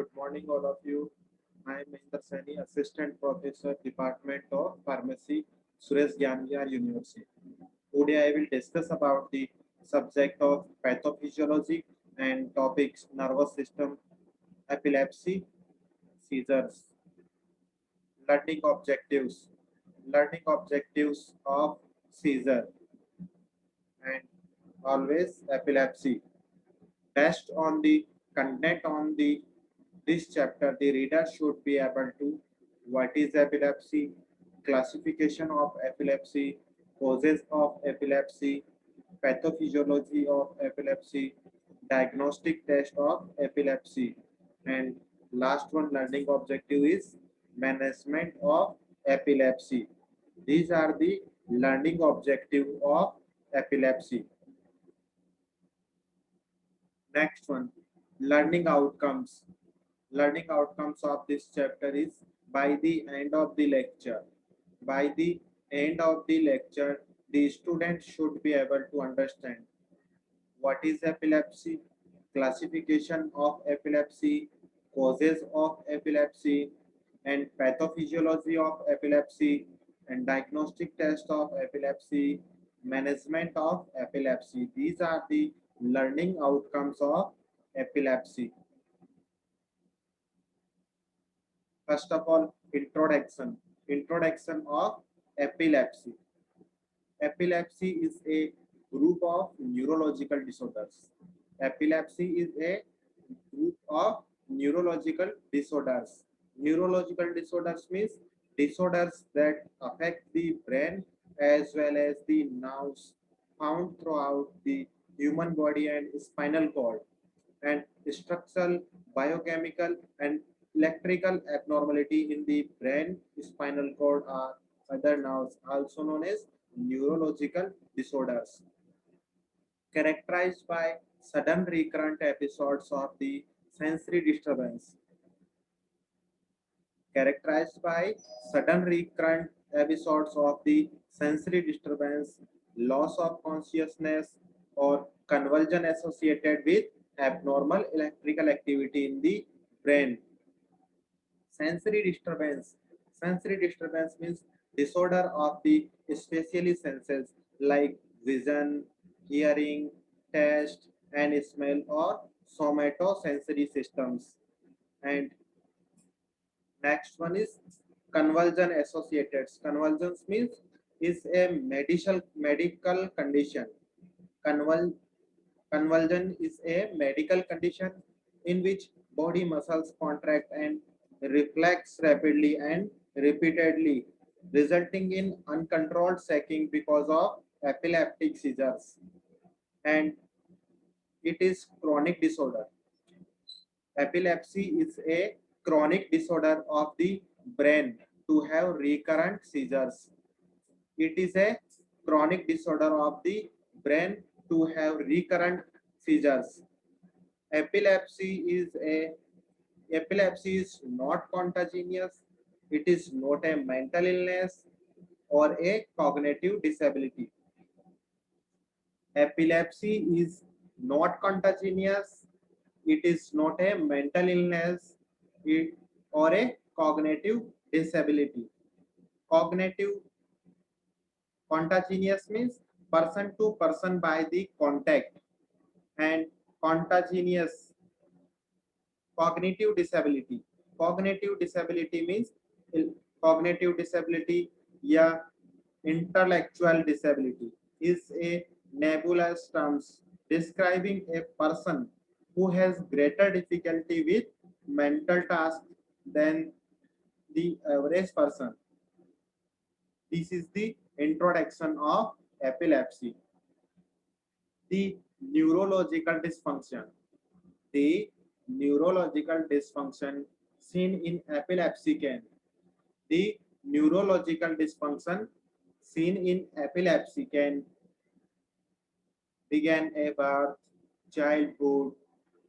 Good morning, all of you. I am Mahinder Saini, Assistant Professor, Department of Pharmacy, Suresh Gyamiyar University. Today, I will discuss about the subject of pathophysiology and topics nervous system, epilepsy, seizures, learning objectives, learning objectives of seizure, and always epilepsy. Based on the content on the this chapter, the reader should be able to what is epilepsy, classification of epilepsy, causes of epilepsy, pathophysiology of epilepsy, diagnostic test of epilepsy, and last one learning objective is management of epilepsy. These are the learning objective of epilepsy. Next one, learning outcomes. Learning outcomes of this chapter is by the end of the lecture. By the end of the lecture, the student should be able to understand what is epilepsy, classification of epilepsy, causes of epilepsy, and pathophysiology of epilepsy, and diagnostic test of epilepsy, management of epilepsy. These are the learning outcomes of epilepsy. First of all, introduction. Introduction of epilepsy. Epilepsy is a group of neurological disorders. Epilepsy is a group of neurological disorders. Neurological disorders means disorders that affect the brain as well as the nerves found throughout the human body and spinal cord, and structural, biochemical, and electrical abnormality in the brain, spinal cord, or other nerves, also known as neurological disorders, characterized by sudden recurrent episodes of the sensory disturbance. Characterized by sudden recurrent episodes of the sensory disturbance, loss of consciousness, or convulsion associated with abnormal electrical activity in the brain. Sensory disturbance. Sensory disturbance means disorder of the spatially senses like vision, hearing, taste, and smell, or somatosensory systems. And next one is convulsion associated. Convulsions means is a medical condition. Convul, Convulsion is a medical condition in which body muscles contract and reflex rapidly and repeatedly, resulting in uncontrolled shaking because of epileptic seizures. And it is chronic disorder. Epilepsy is a chronic disorder of the brain to have recurrent seizures. It is a chronic disorder of the brain to have recurrent seizures. Epilepsy is a Epilepsy is not contagious. It is not a mental illness or a cognitive disability. Epilepsy is not contagious. It is not a mental illness or a cognitive disability. Cognitive contagious means person to person by the contact, and contagious cognitive disability. Cognitive disability means cognitive disability, yeah, intellectual disability is a nebulous terms describing a person who has greater difficulty with mental tasks than the average person. This is the introduction of epilepsy. The neurological dysfunction. The neurological dysfunction seen in epilepsy can. The neurological dysfunction seen in epilepsy can begin at birth, childhood,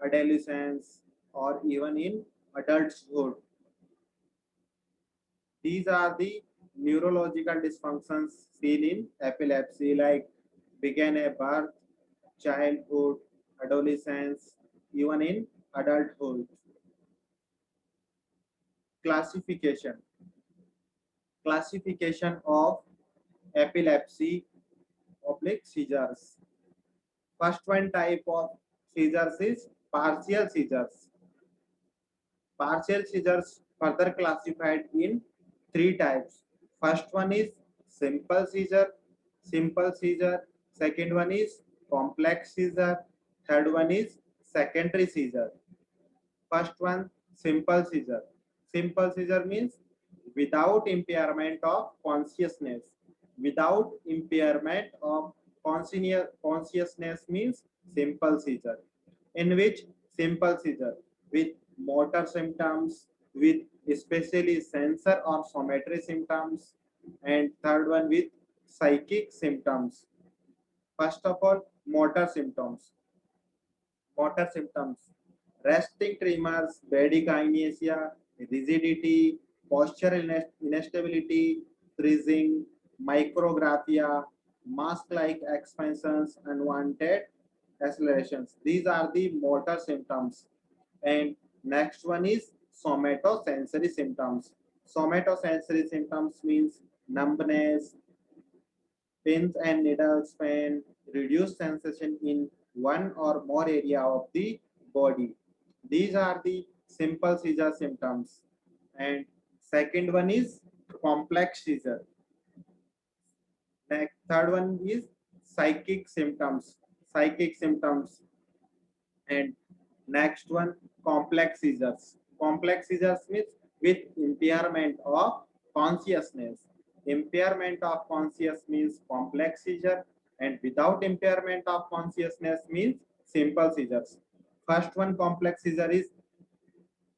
adolescence, or even in adulthood. These are the neurological dysfunctions seen in epilepsy, like begin at birth, childhood, adolescence, even in adulthood. Classification. Classification of epilepsy oblique seizures. First one type of seizures is partial seizures. Partial seizures further classified in three types. First one is simple seizure, simple seizure. Second one is complex seizure. Third one is secondary seizure. First one, simple seizure. Simple seizure means without impairment of consciousness. Without impairment of consciousness means simple seizure. In which simple seizure with motor symptoms, with especially sensor or somatry symptoms, and third one with psychic symptoms. First of all, motor symptoms. Motor symptoms: resting tremors, bradykinesia, rigidity, postural instability, freezing, micrographia, mask-like expansions, unwanted accelerations. These are the motor symptoms. And next one is somatosensory symptoms. Somatosensory symptoms means numbness, pins and needles pain, reduced sensation in one or more area of the body. These are the simple seizure symptoms. And second one is complex seizure. Next, third one is psychic symptoms. Psychic symptoms. And next one, complex seizures. Complex seizures means with impairment of consciousness. Impairment of consciousness means complex seizure, and without impairment of consciousness means simple seizures. First one, complex seizure, is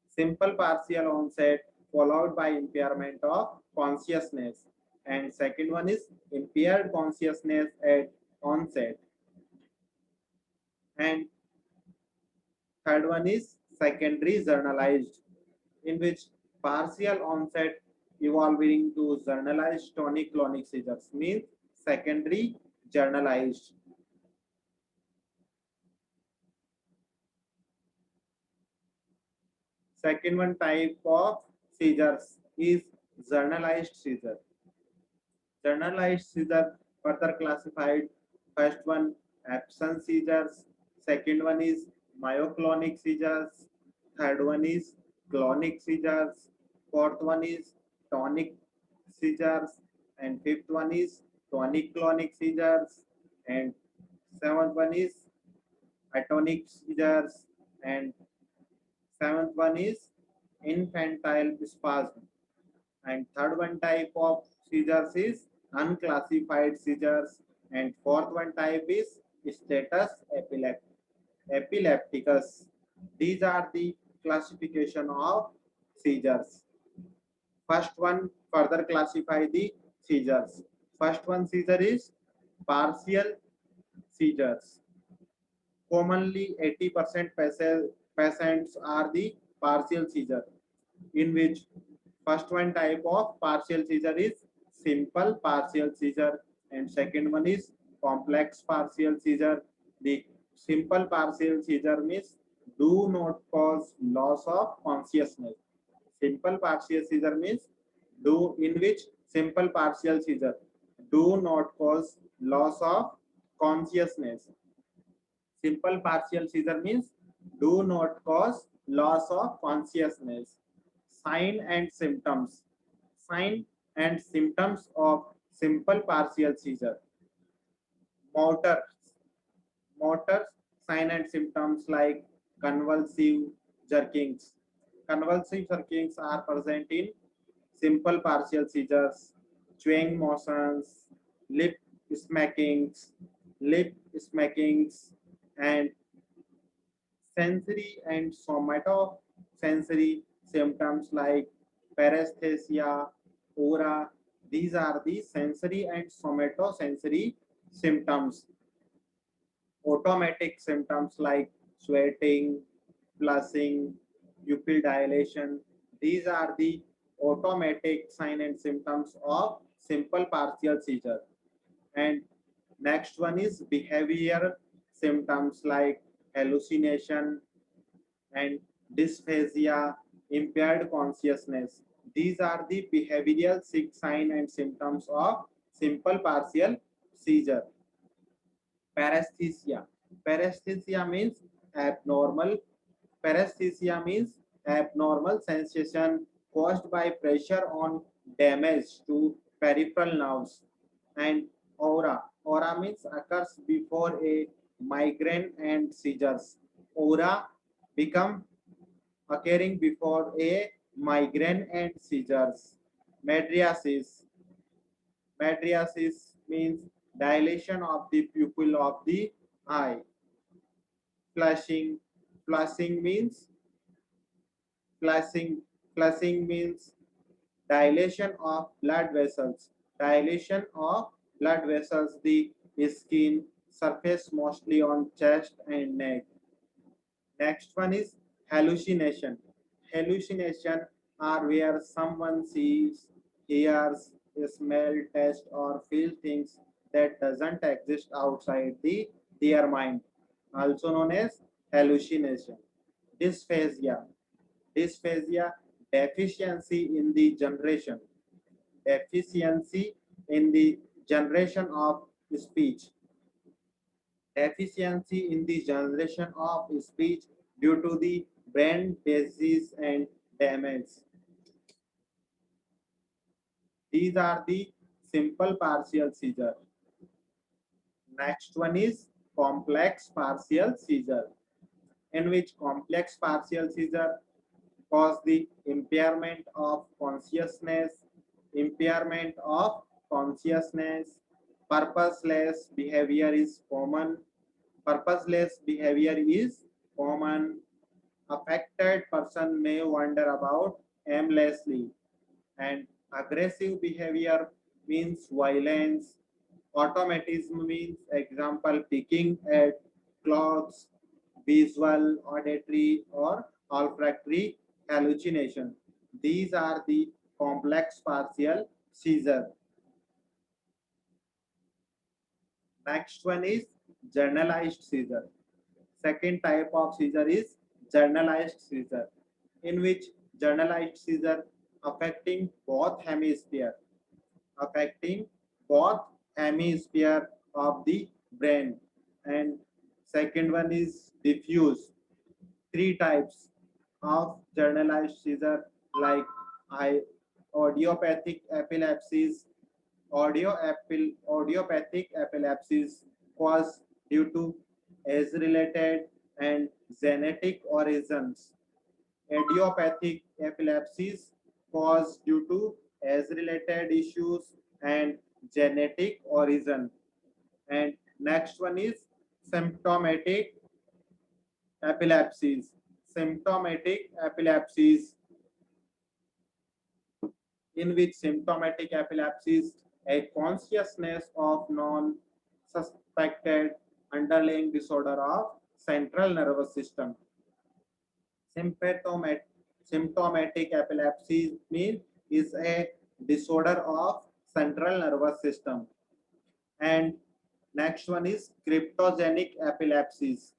simple partial onset followed by impairment of consciousness, and second one is impaired consciousness at onset, and third one is secondary generalized, in which partial onset evolving to generalized tonic-clonic seizures means secondary generalized. Second one type of seizures is generalized seizure. Generalized seizure further classified. First one, absence seizures. Second one is myoclonic seizures. Third one is clonic seizures. Fourth one is tonic seizures. And fifth one is tonic clonic seizures. And seventh one is atonic seizures. And seventh one is infantile spasm. And third one type of seizures is unclassified seizures, and fourth one type is status epilepticus. These are the classification of seizures. First one, further classify the seizures. First one seizure is partial seizures. Commonly 80% patients are the partial seizure, in which first one type of partial seizure is simple partial seizure, and second one is complex partial seizure. The simple partial seizure means do not cause loss of consciousness. Simple partial seizure means do in which simple partial seizure do not cause loss of consciousness. Simple partial seizure means do not cause loss of consciousness. Sign and symptoms. Sign and symptoms of simple partial seizure. Motor. Motor sign and symptoms like convulsive jerkings. Convulsive jerkings are present in simple partial seizures. Chewing motions, lip smackings, lip smackings, and sensory and somatosensory symptoms like paresthesia, aura. These are the sensory and somatosensory symptoms. Automatic symptoms like sweating, flushing, pupil dilation. These are the automatic sign and symptoms of simple partial seizure. And next one is behavior symptoms like hallucination and dysphagia, impaired consciousness. These are the behavioral signs and symptoms of simple partial seizure. Paresthesia. Paresthesia means abnormal. Paresthesia means abnormal sensation caused by pressure on damage to peripheral nerves. And aura. Aura means occurs before a migraine and seizures. Aura become occurring before a migraine and seizures. Mydriasis. Mydriasis means dilation of the pupil of the eye. Flushing. Flushing means flushing. Flushing means dilation of blood vessels. Dilation of blood vessels. The skin surface mostly on chest and neck. Next one is hallucination. Hallucination are where someone sees, hears, smell, taste, or feel things that doesn't exist outside their mind, also known as hallucination. Dysphagia. Dysphagia, deficiency in the generation. Deficiency in the generation of speech. Deficiency in the generation of speech due to the brain disease and damage. These are the simple partial seizure. Next one is complex partial seizure, in which complex partial seizure cause the impairment of consciousness, purposeless behavior is common, purposeless behavior is common, affected person may wander about aimlessly, and aggressive behavior means violence. Automatism means example picking at clothes, visual, auditory, or olfactory hallucination. These are the complex partial seizure. Next one is generalized seizure. Second type of seizure is generalized seizure, in which generalized seizure affecting both hemisphere, affecting both hemisphere of the brain. And second one is diffuse. Three types of generalized seizure like I, audiopathic epilepsies, audiopathic epilepsies caused due to age-related and genetic origins. Idiopathic epilepsies caused due to age-related issues and genetic origin. And next one is symptomatic epilepsies. Symptomatic epilepsies, in which symptomatic epilepsies a consciousness of non-suspected underlying disorder of central nervous system. Symptomatic, symptomatic epilepsy means is a disorder of central nervous system. And next one is cryptogenic epilepsies.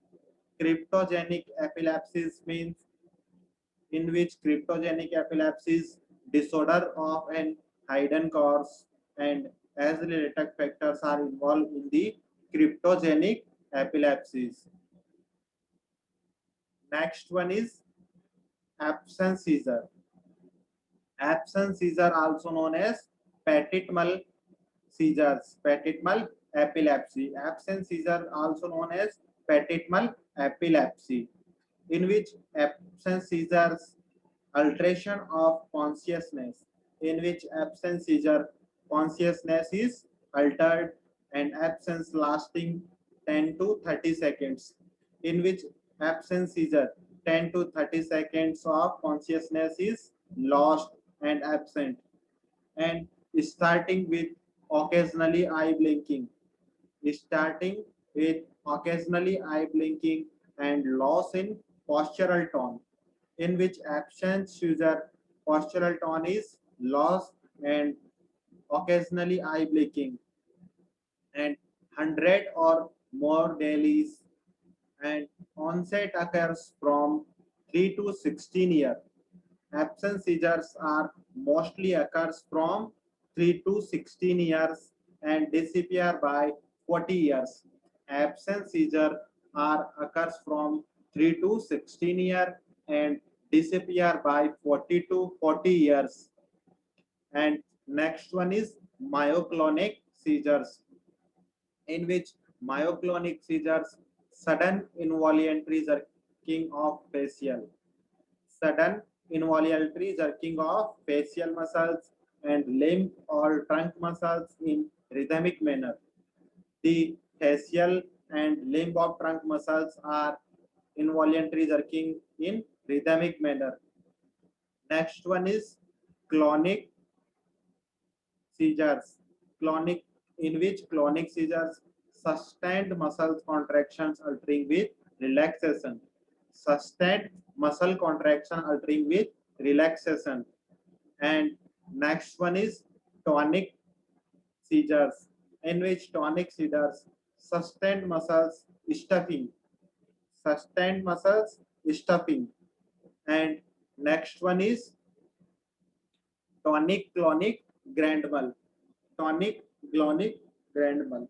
Cryptogenic epilepsies means in which cryptogenic epilepsies disorder of an hidden cause and as related factors are involved in the cryptogenic epilepsies. Next one is absence seizure. Absence seizure also known as petit-mal seizures, petit-mal epilepsy. Absence seizure also known as petit-mal epilepsy, in which absence seizures alteration of consciousness, in which absence seizure consciousness is altered and absence lasting 10 to 30 seconds, in which absence seizure 10 to 30 seconds of consciousness is lost and absent, and starting with occasionally eye blinking, starting with occasionally eye blinking and loss in postural tone, in which absence user postural tone is lost and occasionally eye blinking, and 100 or more dailies, and onset occurs from 3 to 16 years. Absence seizures are mostly occurs from 3 to 16 years and disappear by 40 years. Absence seizure are occurs from 3 to 16 years and disappear by 40 to 40 years. And next one is myoclonic seizures, in which myoclonic seizures sudden involuntary jerking of sudden involuntary jerking of facial muscles and limb or trunk muscles in rhythmic manner. The facial and limb of trunk muscles are involuntary jerking in rhythmic manner. Next one is clonic seizures. Clonic, in which clonic seizures sustained muscle contractions altering with relaxation. Sustained muscle contraction altering with relaxation. And next one is tonic seizures, in which tonic seizures sustained muscles stuffing. Sustained muscles stuffing. And next one is tonic clonic grand mal. Tonic clonic grand mal.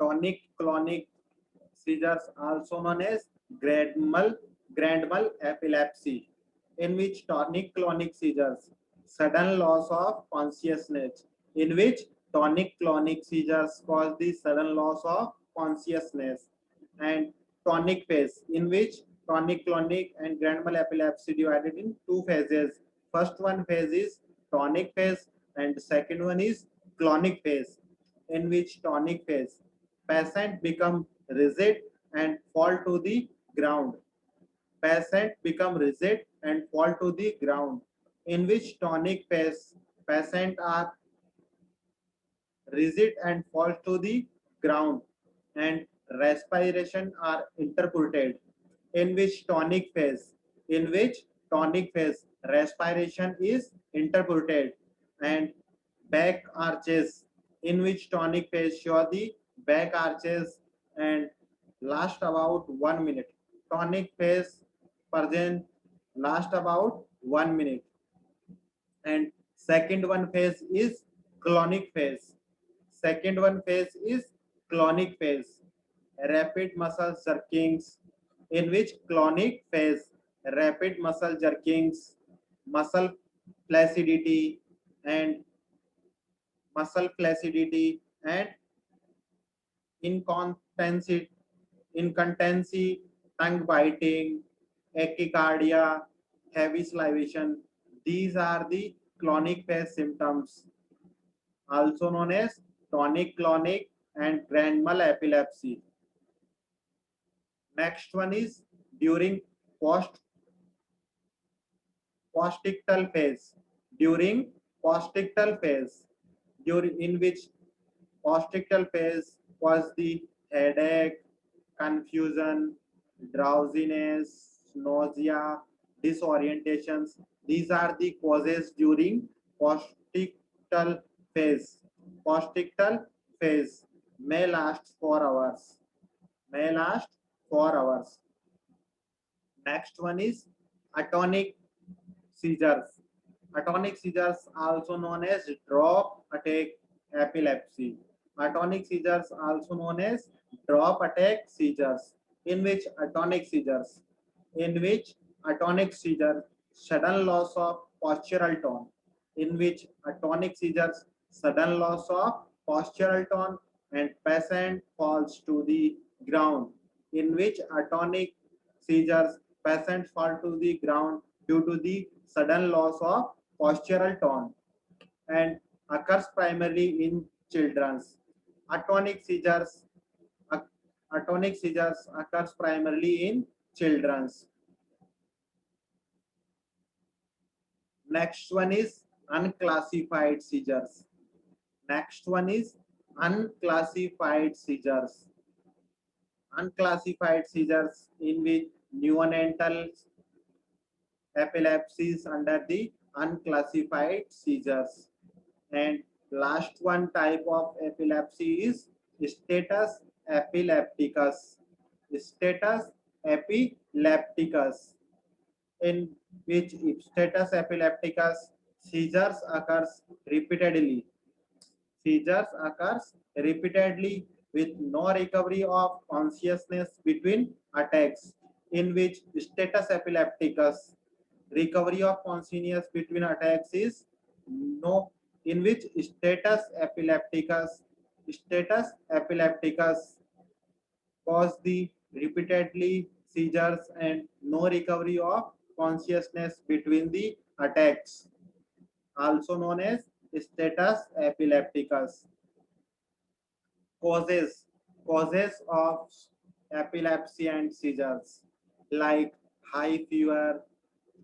Tonic clonic seizures, also known as grand mal epilepsy, in which tonic clonic seizures sudden loss of consciousness, in which tonic clonic seizures cause the sudden loss of consciousness. And tonic phase, in which tonic clonic and grand mal epilepsy divided in two phases. First one phase is tonic phase and second one is clonic phase. In which tonic phase patient become rigid and fall to the ground. Patient become rigid and fall to the ground. In which tonic phase patient are rigid and fall to the ground and respiration are interrupted. In which tonic phase, in which tonic phase respiration is interrupted and back arches, in which tonic phase show the back arches and last about 1 minute. Tonic phase present last about 1 minute. And second one phase is clonic phase. Second one phase is clonic phase. Rapid muscle jerkings, in which clonic phase rapid muscle jerkings, muscle flaccidity and muscle flaccidity and incontinency, incontinency, tongue biting, tachycardia, heavy salivation. These are the clonic phase symptoms, also known as tonic clonic and grand mal epilepsy. Next one is during post postictal phase. During postictal phase, during in which postictal phase was the headache, confusion, drowsiness, nausea, disorientations. These are the causes during postictal phase. Postictal phase may last 4 hours. May last 4 hours. Next one is atonic seizures. Atonic seizures also known as drop attack epilepsy. Atonic seizures also known as drop attack seizures. In which atonic seizures, in which atonic seizure sudden loss of postural tone, in which atonic seizures sudden loss of postural tone and patient falls to the ground, in which atonic seizures patient fall to the ground due to the sudden loss of postural tone and occurs primarily in children's. Atonic seizures atonic seizures occurs primarily in children's. Next one is unclassified seizures. Next one is unclassified seizures. Unclassified seizures, in which neonatal epilepsies under the unclassified seizures. And last one type of epilepsy is Status epilepticus. Status epilepticus, in which status epilepticus seizures occurs repeatedly. Seizures occurs repeatedly with no recovery of consciousness between attacks, in which status epilepticus recovery of consciousness between attacks is no, in which status epilepticus cause the repeatedly seizures and no recovery of consciousness between the attacks, also known as status epilepticus. Causes of epilepsy and seizures, like high fever,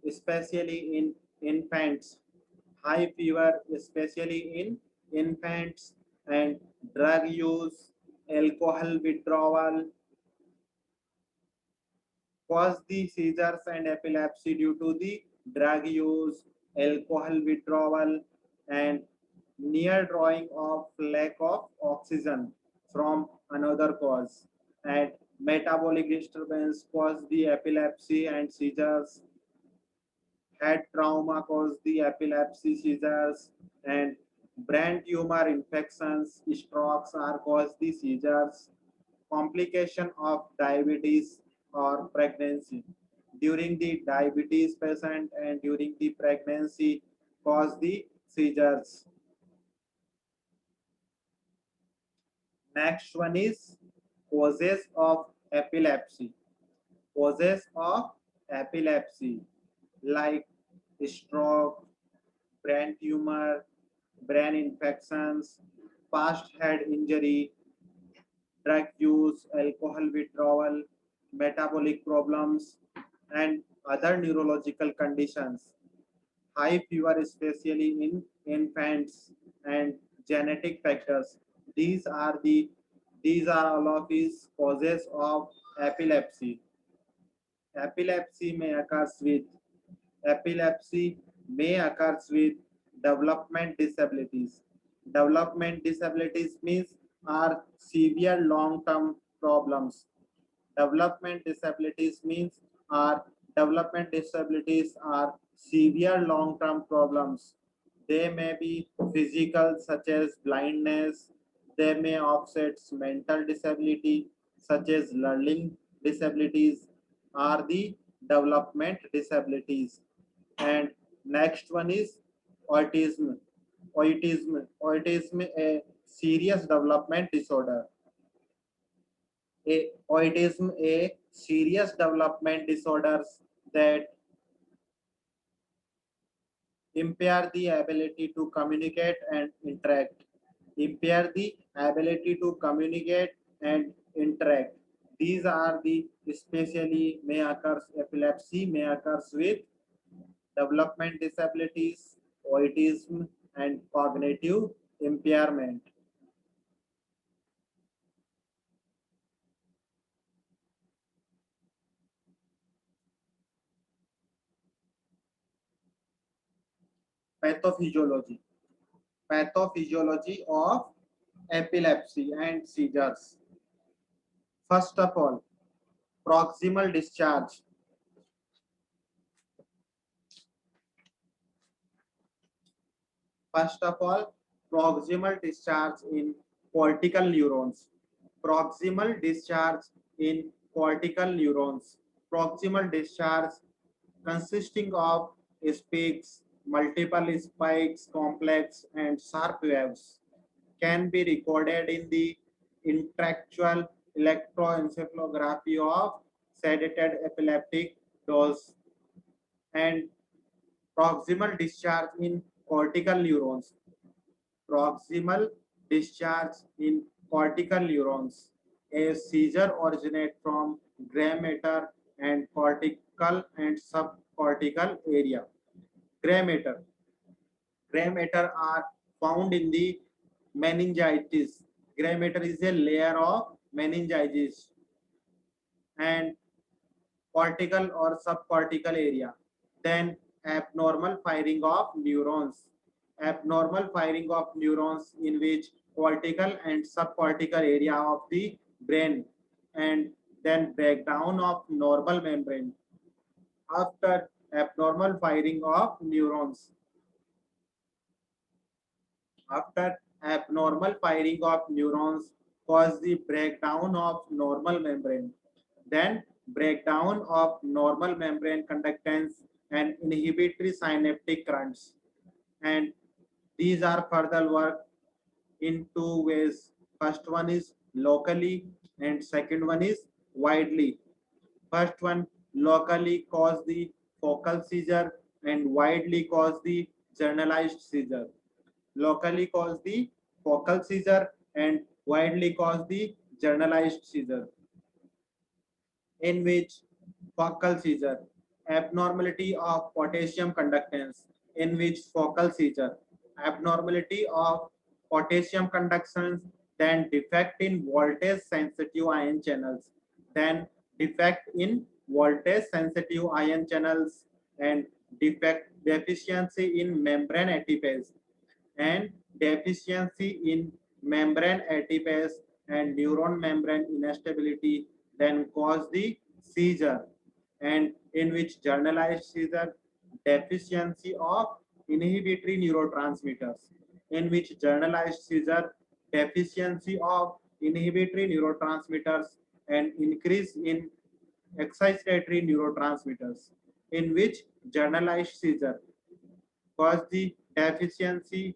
especially in infants, high fever especially in infants, and drug use, alcohol withdrawal, cause the seizures and epilepsy due to the drug use, alcohol withdrawal, and near drawing of lack of oxygen from another cause. And metabolic disturbance cause the epilepsy and seizures. Head trauma cause the epilepsy, seizures, and brain tumor infections, strokes are cause the seizures. Complication of diabetes or pregnancy. During the diabetes patient and during the pregnancy cause the seizures. Next one is causes of epilepsy. Causes of epilepsy, like stroke, brain tumor, brain infections, past head injury, drug use, alcohol withdrawal, metabolic problems, and other neurological conditions. High fever, especially in infants, and genetic factors. These are the these are all of these causes of epilepsy. Epilepsy may occur with Epilepsy may occur with development disabilities. Development disabilities means are severe long-term problems. Development disabilities means are development disabilities are severe long-term problems. They may be physical, such as blindness. They may offset mental disability, such as learning disabilities, are the development disabilities. And next one is autism. Autism, a serious development disorder. Autism, a serious development disorders that impair the ability to communicate and interact. Impair the ability to communicate and interact. These are the especially may occur epilepsy may occurs with development disabilities, autism, and cognitive impairment. Pathophysiology. Pathophysiology of epilepsy and seizures. First of all, proximal discharge. First of all, proximal discharge in cortical neurons. Proximal discharge in cortical neurons. Proximal discharge consisting of spikes, multiple spikes, complex and sharp waves, can be recorded in the intractual electroencephalography of sedated epileptic dose. And proximal discharge in cortical neurons. Proximal discharge in cortical neurons. A seizure originates from gray matter and cortical and subcortical area. Gray matter. Gray matter are found in the meningitis. Gray matter is a layer of meningitis and cortical or subcortical area. Then abnormal firing of neurons. Abnormal firing of neurons, in which cortical and subcortical area of the brain, and then breakdown of normal membrane after abnormal firing of neurons. After abnormal firing of neurons cause the breakdown of normal membrane, then breakdown of normal membrane conductance and inhibitory synaptic currents. And these are further work in two ways. First one is locally and second one is widely. First one locally cause the focal seizure and widely cause the generalized seizure. Locally cause the focal seizure and widely cause the generalized seizure. In which focal seizure, abnormality of potassium conductance. In which focal seizure, abnormality of potassium conductance, then defect in voltage sensitive ion channels, then defect in voltage sensitive ion channels, and defect deficiency in membrane ATPase, and deficiency in membrane ATPase and neuron membrane instability then cause the seizure, and in which generalized seizure, deficiency of inhibitory neurotransmitters. In which generalized seizure, deficiency of inhibitory neurotransmitters and increase in excitatory neurotransmitters. In which generalized seizure cause the deficiency,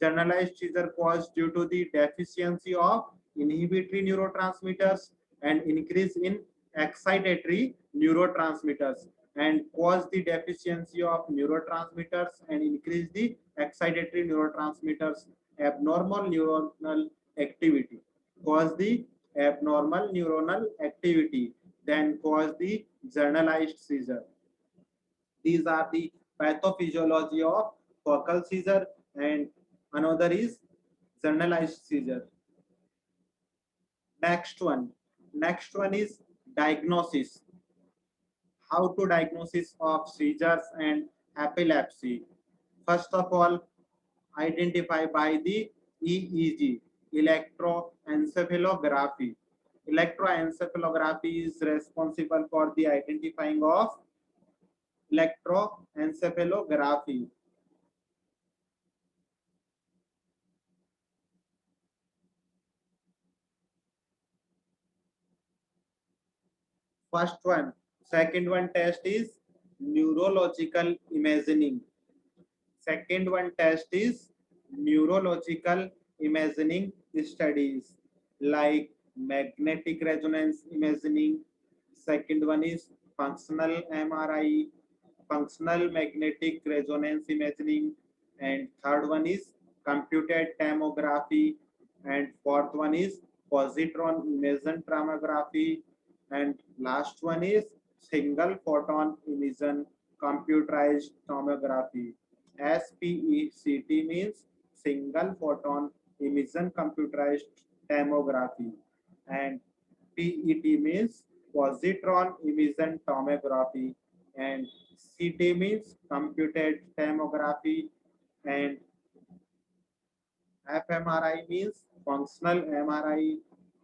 generalized seizure caused due to the deficiency of inhibitory neurotransmitters and increase in excitatory neurotransmitters, and cause the deficiency of neurotransmitters and increase the excitatory neurotransmitters, abnormal neuronal activity, cause the abnormal neuronal activity, then cause the generalized seizure. These are the pathophysiology of focal seizure, and another is generalized seizure. Next one is diagnosis. How to diagnosis of seizures and epilepsy. First of all, identify by the EEG, electroencephalography. Electroencephalography is responsible for the identifying of electroencephalography. First one. Second one test is neurological imaging. Second one test is neurological imaging studies like magnetic resonance imaging. Second one is functional MRI, functional magnetic resonance imaging, and third one is computed tomography, and fourth one is positron emission tomography, and last one is single photon emission computerized tomography. SPECT means single photon emission computerized tomography, and PET means positron emission tomography, and CT means computed tomography, and fMRI means functional MRI,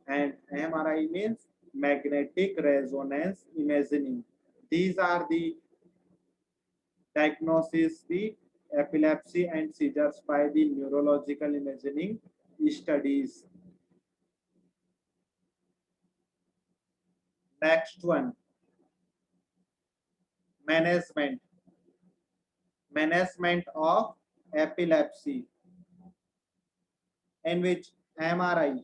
and MRI means magnetic resonance imaging. These are the diagnosis the epilepsy and seizures by the neurological imaging studies. Next one, management. Management of epilepsy, in which MRI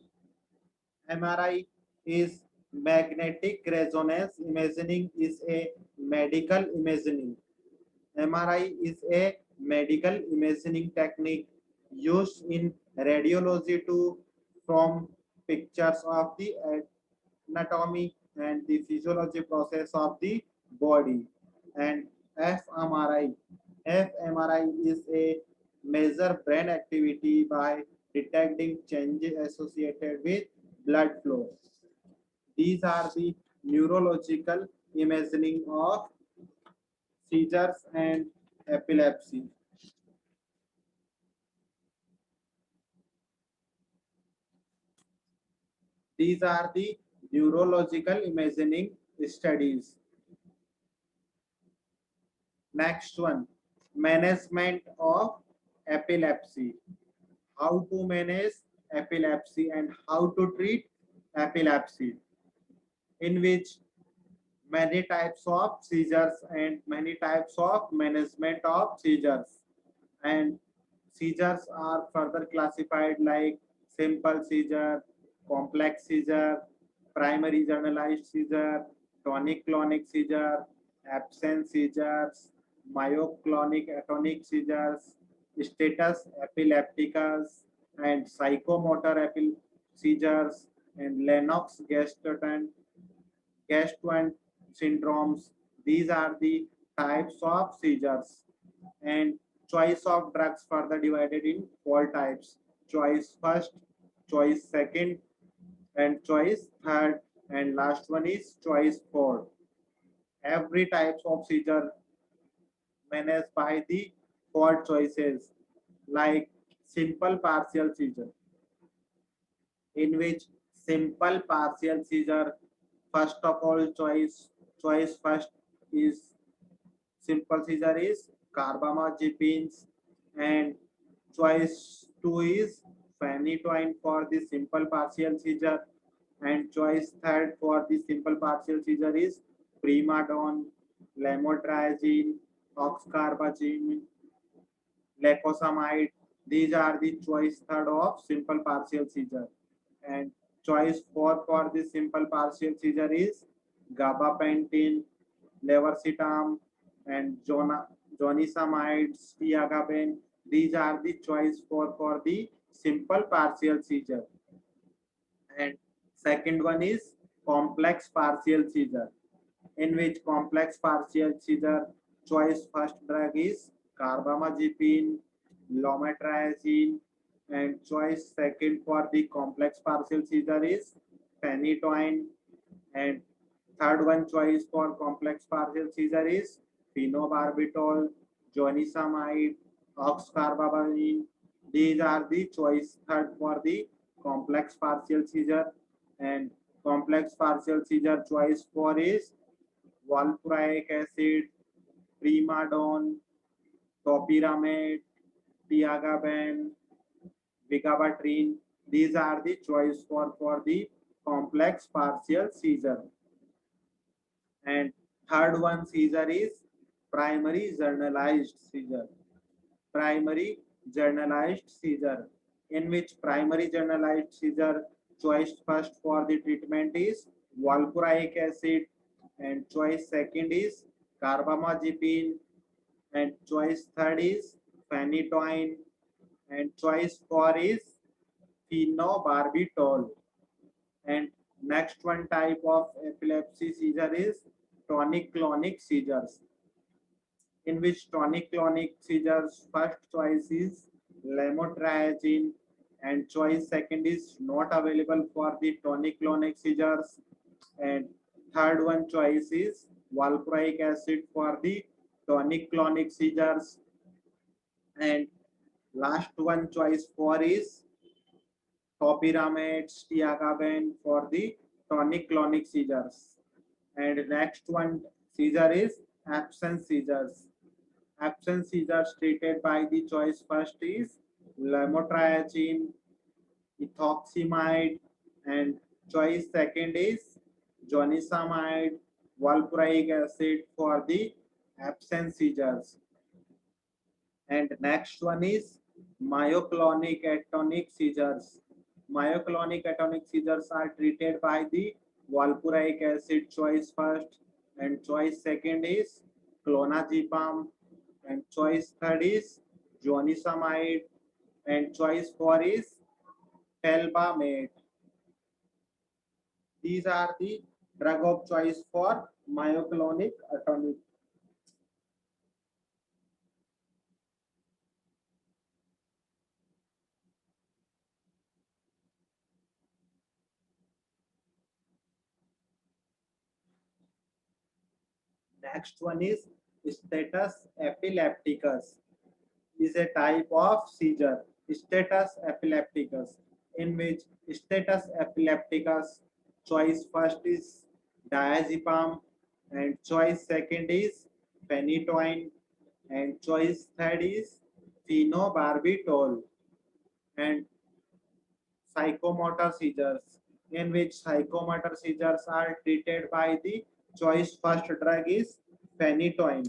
is magnetic resonance imaging is a medical imaging. MRI is a medical imaging technique used in radiology to form pictures of the anatomy and the physiology process of the body. And fMRI. fMRI is a measure brain activity by detecting changes associated with blood flow. These are the neurological imaging of seizures and epilepsy. These are the neurological imaging studies. Next one, management of epilepsy. How to manage epilepsy and how to treat epilepsy, in which many types of seizures and many types of management of seizures. And seizures are further classified like simple seizure, complex seizure, primary generalized seizure, tonic-clonic seizure, absence seizures, myoclonic atonic seizures, status epilepticus, and psychomotor seizures, and Lennox-Gastaut syndromes. These are the types of seizures. And choice of drugs further divided in four types: choice first, choice second, and choice third, and last one is choice four. Every types of seizure managed by the four choices, like simple partial seizure, in which simple partial seizure, first of all, choice first is simple seizure is carbamazepines, and choice 2 is phenytoin for the simple partial seizure, and choice third for the simple partial seizure is primadone, lamotrigine, oxcarbazepine, lacosamide. These are the choice third of simple partial seizure. And choice four for the simple partial seizure is gabapentin, levetiracetam, and zonisamide, tiagapen. These are the choice for the simple partial seizure. And second one is complex partial seizure, in which complex partial seizure choice first drug is carbamazepine, lamotrigine, and choice second for the complex partial seizure is phenytoin, and third one choice for complex partial seizure is phenobarbital, zonisamide, oxcarbazepine. These are the choice third for the complex partial seizure. And complex partial seizure choice four is valproic acid, primadone, topiramate, tiagapen, vigabatrin. These are the choice for the complex partial seizure. And third one seizure is primary generalized seizure. Primary generalized seizure, in which primary generalized seizure choice first for the treatment is valproic acid, and choice second is carbamazepine, and choice third is phenytoin, and choice four is phenobarbital. And next one type of epilepsy seizure is tonic-clonic seizures, in which tonic-clonic seizures first choice is lamotrigine, and choice second is not available for the tonic-clonic seizures, and third one choice is valproic acid for the tonic-clonic seizures, and last one choice four is topiramate, tiagapen for the tonic-clonic seizures. And next one seizure is absence seizures. Absence seizures treated by the choice first is lamotrigine, ethoxamide, and choice second is zonisamide, valproic acid for the absence seizures. And next one is myoclonic atonic seizures. Myoclonic atonic seizures are treated by the valproic acid choice first, and choice second is clonazepam, and choice third is zonisamide, and choice four is felbamate. These are the drug of choice for myoclonic atonic. Next one is status epilepticus, is a type of seizure. Status epilepticus, in which status epilepticus choice first is diazepam and choice second is phenytoin and choice third is phenobarbital and psychomotor seizures in which psychomotor seizures are treated by the choice first drug is phenytoin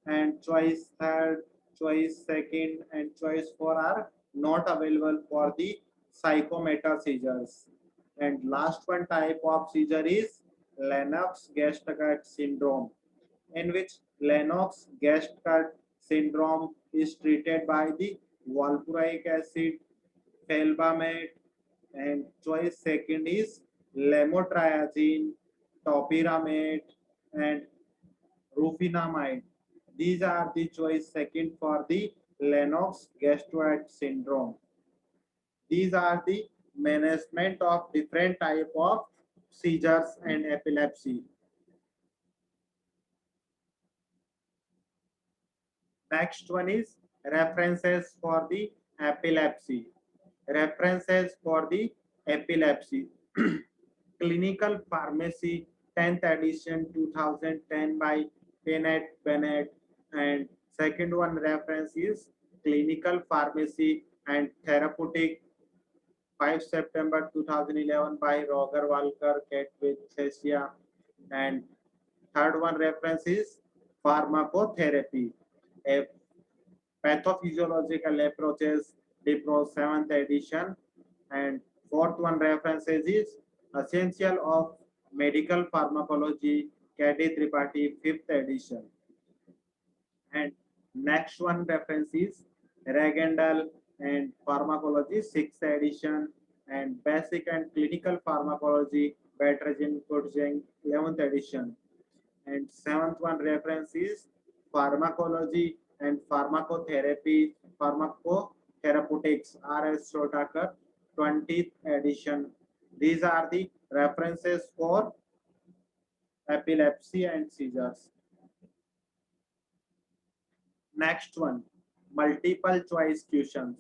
and choice third, choice second, and choice four are not available for the psychomotor seizures. And last one type of seizure is Lennox-Gastaut syndrome, in which Lennox-Gastaut syndrome is treated by the valproic acid, felbamate, and choice second is lamotrigine, topiramate, and rufinamide. These are the choice second for the Lennox-Gastaut syndrome. These are the management of different type of seizures and epilepsy. Next one is references for the epilepsy. References for the epilepsy. Clinical Pharmacy 10th edition 2010 by Bennett and second one reference is Clinical Pharmacy and Therapeutic 5 September 2011 by Roger Walker, Katwig, Thesia and third one reference is Pharmacotherapy, a pathophysiological approaches, DIPRO 7th edition and fourth one references is Essential of Medical Pharmacology, K.D. Tripathi, 5th edition. And next one reference is Regendal and Pharmacology, 6th edition. And Basic and Clinical Pharmacology, Batrajan Kurjeng, 11th edition. And seventh one reference is Pharmacology and Pharmacotherapy, Pharmacotherapeutics, R.S. Shotakar, 20th edition. These are the references for epilepsy and seizures. Next one, multiple choice questions.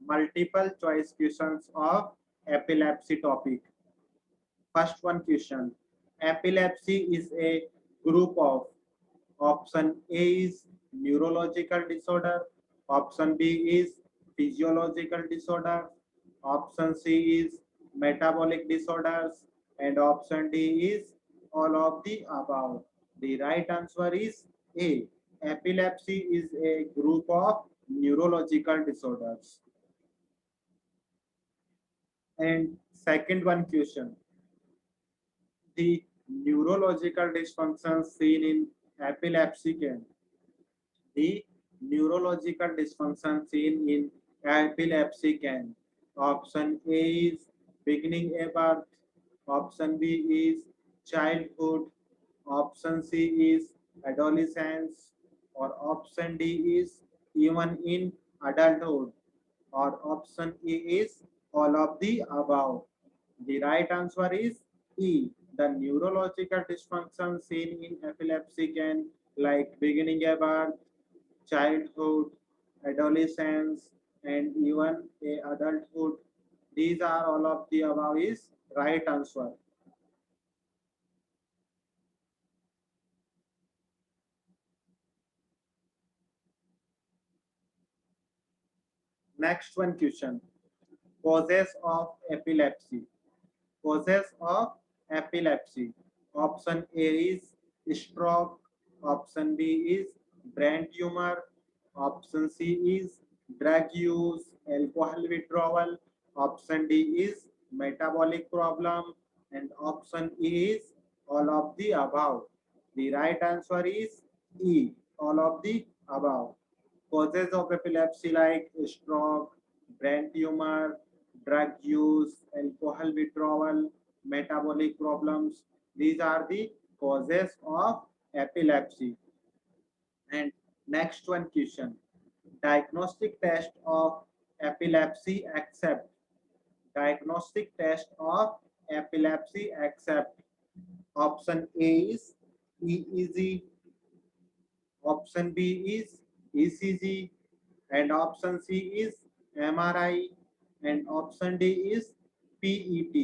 Multiple choice questions of epilepsy topic. First one question. Epilepsy is a group of option A is neurological disorder, option B is physiological disorder, option C is metabolic disorders, and option D is all of the above. The right answer is A. Epilepsy is a group of neurological disorders. And second one question. The neurological dysfunctions seen in epilepsy can the neurological dysfunction seen in epilepsy can option A is beginning a birth, option B is childhood, option C is adolescence, or option D is even in adulthood, or option E is all of the above. The right answer is E. The neurological dysfunction seen in epilepsy can like beginning a birth, childhood, adolescence, and even a adulthood. These are all of the above is right answer. Next one question. Causes of epilepsy. Causes of epilepsy. Option A is stroke. Option B is brain tumor. Option C is drug use, alcohol withdrawal. Option D is metabolic problem. And option E is all of the above. The right answer is E, all of the above. Causes of epilepsy like stroke, brain tumor, drug use, alcohol withdrawal, metabolic problems. These are the causes of epilepsy. And next one question. Diagnostic test of epilepsy accept. Diagnostic test of epilepsy accept. Option A is EEG, option B is ECG, and option C is MRI, and option D is PET.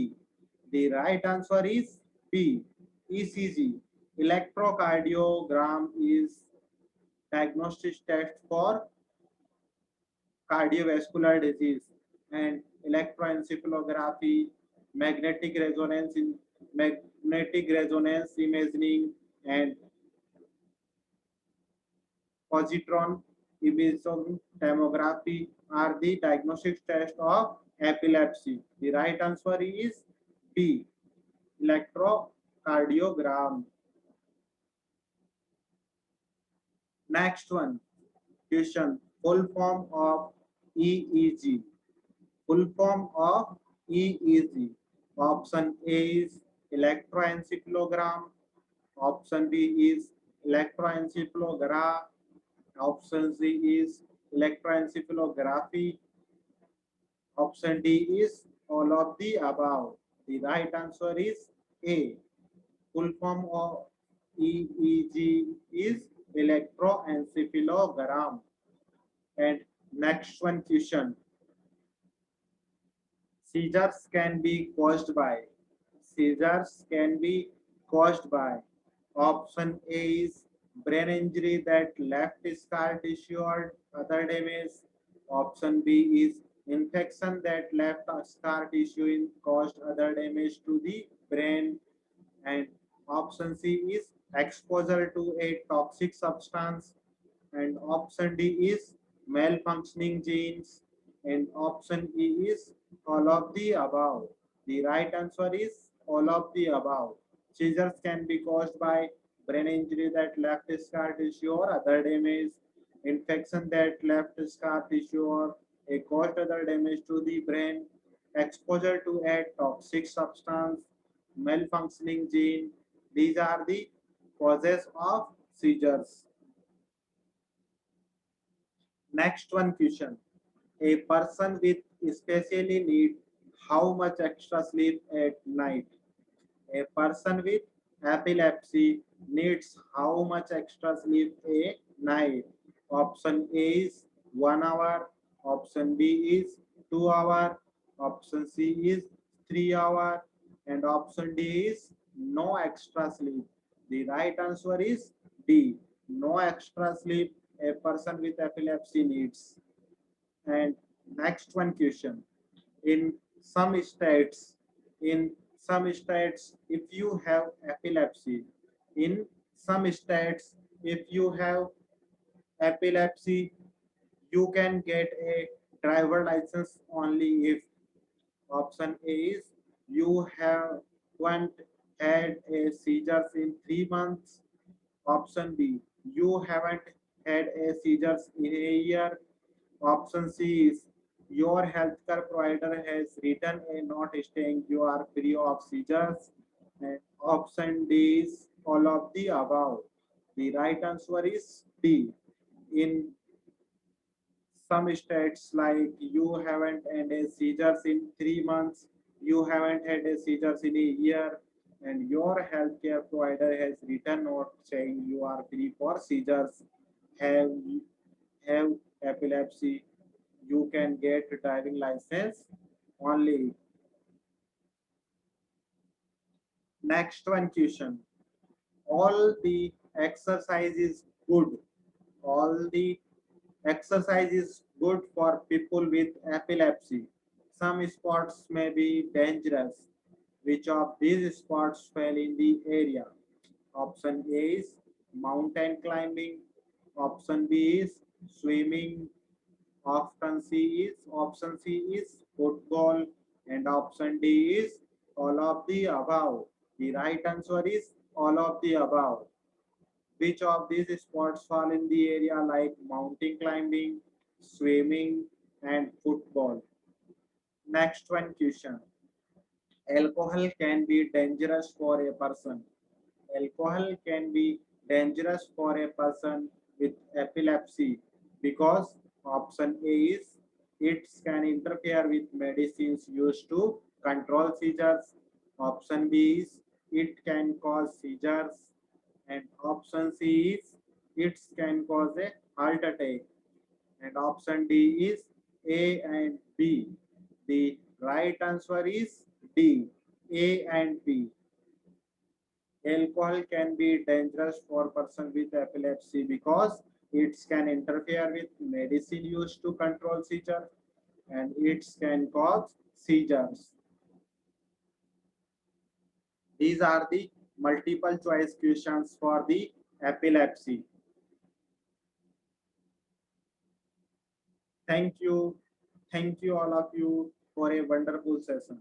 The right answer is B. ECG. Electrocardiogram is diagnostic test for cardiovascular disease, and electroencephalography, magnetic resonance in magnetic resonance imaging, and positron emission tomography are the diagnostic test of epilepsy. The right answer is B. Electrocardiogram. Next one, question. Full form of EEG. Full form of EEG. Option A is electroencephalogram. Option B is electroencephalograph. Option C is electroencephalography. Option D is all of the above. The right answer is A. Full form of EEG is electroencephalogram. And next one question. Seizures can be caused by. Seizures can be caused by. Option A is brain injury that left scar tissue or other damage. Option B is infection that left scar tissue and caused other damage to the brain. And option C is exposure to a toxic substance. And option D is malfunctioning genes, and option E is all of the above. The right answer is all of the above. Seizures can be caused by brain injury that left scar tissue or other damage, infection that left scar tissue or a caused other damage to the brain, exposure to a toxic substance, malfunctioning gene. These are the causes of seizures. Next one question. A person with especially need how much extra sleep at night? A person with epilepsy needs how much extra sleep a night? Option A is 1 hour. Option B is 2 hour. Option C is 3 hour. And option D is no extra sleep. The right answer is D. No extra sleep a person with epilepsy needs. And next one question. In some states, in some states, if you have epilepsy, in some states, if you have epilepsy, you can get a driver license only if option A is you haven't had a seizures in 3 months. Option B, you haven't had a seizures in a year. Option C is your healthcare provider has written a note stating you are free of seizures. And option D is all of the above. The right answer is D. In some states, like you haven't had a seizures in 3 months, you haven't had a seizures in a year, and your healthcare provider has written note saying you are free for seizures, have have epilepsy, you can get driving license only. Next one question. All the exercise is good. All the exercise is good for people with epilepsy. Some sports may be dangerous. Which of these sports fell in the area? Option A is mountain climbing. Option B is swimming. Option C is football, and option D is all of the above. The right answer is all of the above. Which of these sports fall in the area like mountain climbing, swimming, and football? Next one question. Alcohol can be dangerous for a person. Alcohol can be dangerous for a person with epilepsy because option A is it can interfere with medicines used to control seizures. Option B is it can cause seizures, and option C is it can cause a heart attack, and option D is A and B. The right answer is D, A and B. Alcohol can be dangerous for person with epilepsy because it can interfere with medicine used to control seizure and it can cause seizures. These are the multiple choice questions for the epilepsy. Thank you. Thank you all of you for a wonderful session.